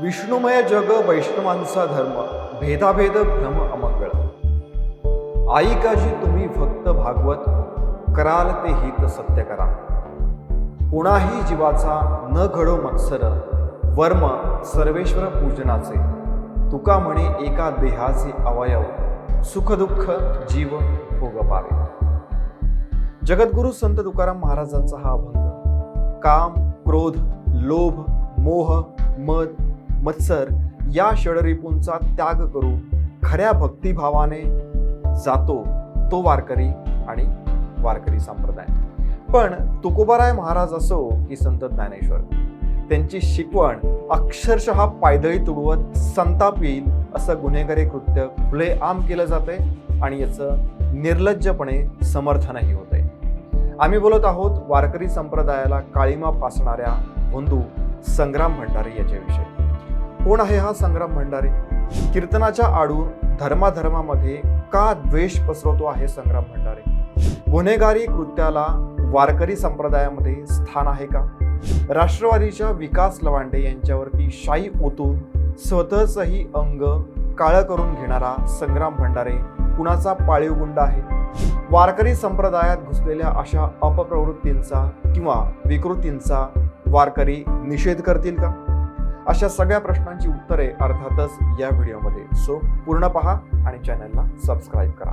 विष्णुमय जग वैष्णवांचा धर्म, भेदाभेद भ्रम अमंगळ. ऐकाजी तुम्ही भक्त भागवत, कराल ते हित सत्य करा. कोणाही जीवाचा न घडो मत्सर, वर्म सर्वेश्वर पूजनाचे. तुका म्हणे एका देहाचे अवयव, सुखदुःख जीव भोग पावे. जगद्गुरु संत तुकाराम महाराजांचा हा अभंग काम, क्रोध, लोभ, मोह, मद, मत्सर या षडरिपूंचा त्याग करू खऱ्या भक्तिभावाने जातो तो वारकरी आणि वारकरी संप्रदाय. पण तुकोबाराय महाराज असो की संत ज्ञानेश्वर, त्यांची शिकवण अक्षरशः पायदळी तुडवत संताप येईल असं गुन्हेगारी कृत्य खुलेआम केलं जाते आणि याचं निर्लज्जपणे समर्थनही होते. आम्ही बोलत आहोत वारकरी संप्रदायाला काळीमा फासणाऱ्या भोंदू संग्राम भंडारी याच्याविषयी. कोण आहे हा संग्राम भंडारी? कीर्तनाच्या आडून धर्माधर्मामध्ये का द्वेष पसरवतो आहे संग्राम भंडारी? गुन्हेगारी कृत्याला वारकरी संप्रदायामध्ये स्थान आहे का? राष्ट्रवादीच्या विकास लवांडे यांच्यावरती शाई ओतून स्वतःचंही अंग काळं करून घेणारा संग्राम भंडारे कुणाचा पाळीव गुंड आहे? वारकरी संप्रदायात घुसलेल्या अशा अपप्रवृत्तींचा किंवा विकृतींचा वारकरी निषेध करतील का? अशा सगळ्या प्रश्नांची उत्तरे अर्थातच या व्हिडिओमध्ये. सो पूर्ण पहा आणि चॅनलला सबस्क्राईब करा.